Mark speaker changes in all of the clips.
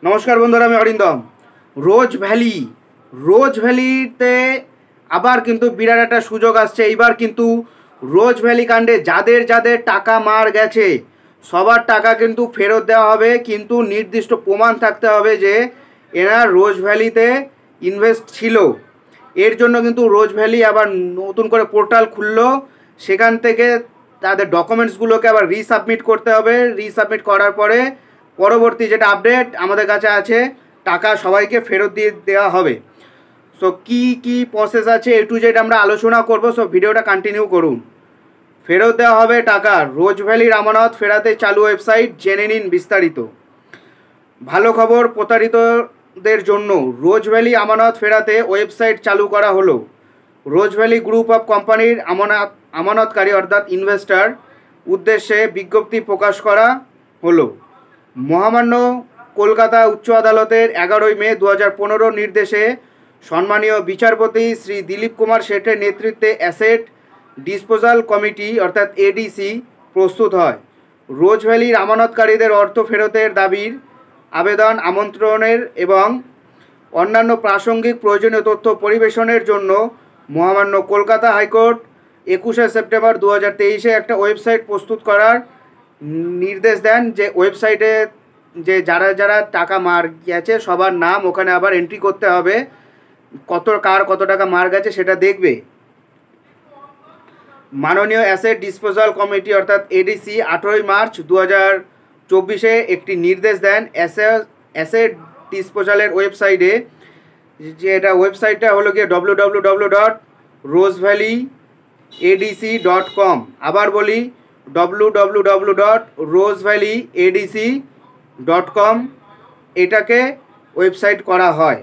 Speaker 1: नमस्कार बंधुरा मैं अरिंदम। रोज भैलीते आबार किन्तु बिराट एक सुयोग आसछे। एबार किन्तु रोज भैली कांडे जादेर जादेर टाका मार गेछे सबार टाका किन्तु फेरत देওয়া হবে, किन्तु निर्दिष्ट प्रमाण थाकते হবে যে এরা रोज भैलीते इनभेस्ट छिलो। एर जोन्नो किन्तु रोज भैली आबार नतून करे पोर्टाल खुललो, सेखान थेके तादेर डकुमेंट्सगुलोके आबार रिसाबमिट करते হবে। रिसाबमिट करार परे परवर्ती जेटा आपडेट आमादेर काछे आछे टाका सबाइके फेरत दिए देওয়া হবে। सो की प्रसेस आछे ए टू जेड आमरा आलोचना करब। सो भिडियोटा कन्टिन्यू करुन। फेरत देওয়া হবে टाका। रोज भैलिर আমানত फेराते चालू वेबसाइट जेने निन विस्तारित। भालो खबर प्रतारितদের জন্য रोज भैली আমানত फेराते वेबसाइट चालू करा हलो। रोज भैली ग्रुप अफ कोम्पानिर আমানতকারী अर्थात इनभेस्टर उद्देश्ये विज्ञप्ति प्रकाश करा हलो। महामान्य कलकाता उच्च आदालतेर 11 मे 2015 निर्देशे सम्मानीय विचारपति श्री दिलीप कुमार शेठेर नेतृत्वे एसेट डिसपोजाल कमिटी अर्थात एडिसी प्रस्तुत है। रोज भैलिर আমানতকারীদের अर्थ फेरतेर दाबिर आवेदन आमंत्रणेर एवं अन्यान्य प्रासंगिक प्रयोजनीय तथ्य परिवेशनेर जन्य महामान्य कलकाता हाईकोर्ट 21 सेप्टेम्बर 2023 एक वेबसाइट प्रस्तुत करार निर्देश दें। जे वेबसाइटे जे जारा जारा टाका मार गेছে सबार नाम ओखाने आबार एंट्री करते হবে, कत कार कत टाका मार गेছে सेटा देखबे। माननीय एसेट डिसपोजाल कमिटी अर्थात एडिसी 18 मार्च 2024 एक निर्देश दें। एसेट डिसपोजालेर वेबसाइटे जेटा वेबसाइटटा हलो कि www.rosevalleyadc.com। आबार बोली www.rosevalleyadc.com एटाके वेबसाइट करा हय।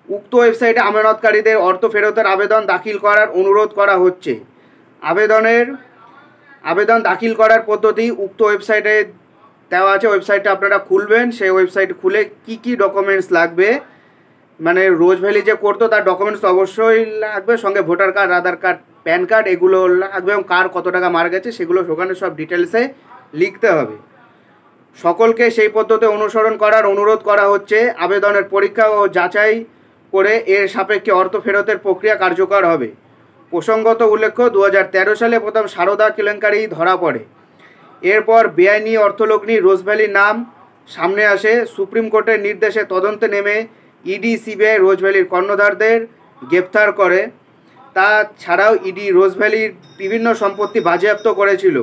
Speaker 1: उक्त वेबसाइटे আমানতকারীদের अर्थ फेरतेर आवेदन दाखिल करार अनुरोध करा होच्छे। आवेदन दाखिल करार पद्धति उक्त वेबसाइटे देওয়া আছে। वेबसाइटটা আপনারা খুলবেন। সেই ওয়েবসাইট খুলে কি ডকুমেন্টস লাগবে, মানে रोज भैली যে করতো তার ডকুমেন্টস অবশ্যই লাগবে, সঙ্গে ভোটার কার্ড, আধার কার্ড, প্যান কার্ড এগুলো লাগবে এবং কার কত টাকা মার গেছে সেগুলো ওখানে সব ডিটেলসে লিখতে হবে। সকলকে সেই পদ্ধতি অনুসরণ করার অনুরোধ করা হচ্ছে। আবেদনের পরীক্ষা ও যাচাই করে এর সাপেক্ষে অর্থ ফেরতের প্রক্রিয়া কার্যকর হবে। প্রসঙ্গত উল্লেখ্য 2013 সালে প্রথম সারদা কেলেঙ্কারি ধরা পড়ে। এরপর বেআইনি অর্থলগ্নি রোজ ভ্যালির নাম সামনে আসে। সুপ্রিম কোর্টের নির্দেশে তদন্তে নেমে ইডি সিবিআই রোজ ভ্যালির কর্ণধারদের গ্রেপ্তার করে। তাছাড়াও ইডি রোজ ভ্যালির বিভিন্ন সম্পত্তি বাজেয়াপ্ত করেছিল,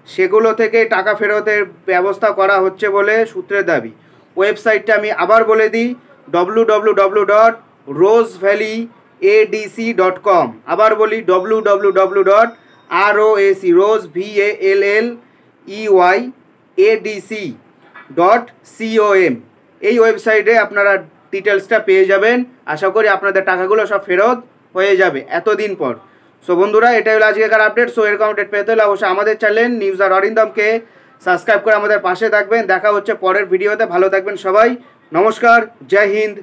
Speaker 1: সেগুলো থেকে টাকা ফেরতের ব্যবস্থা করা হচ্ছে বলে সূত্রের দাবি। ওয়েবসাইটটা আমি আবার বলে দিই www.rosevalleyadc.com। আবার বলি www.rosevalleyadc.com। এই ওয়েবসাইটে আপনারা ডিটেলসটা পেয়ে যাবেন। আশা করি আপনাদের টাকাগুলো সব ফেরত হয়ে যাবে এতদিন পর। সো বন্ধুরা এটাই হলো আজকের আপডেট। সো এরকম আপডেট পেতে হলে অবশ্যই আমাদের চ্যানেল নিউজ আর অরিন্দমকে সাবস্ক্রাইব করে আমাদের পাশে থাকবেন। দেখা হচ্ছে পরের ভিডিওতে। ভালো থাকবেন সবাই। নমস্কার, জয় হিন্দ।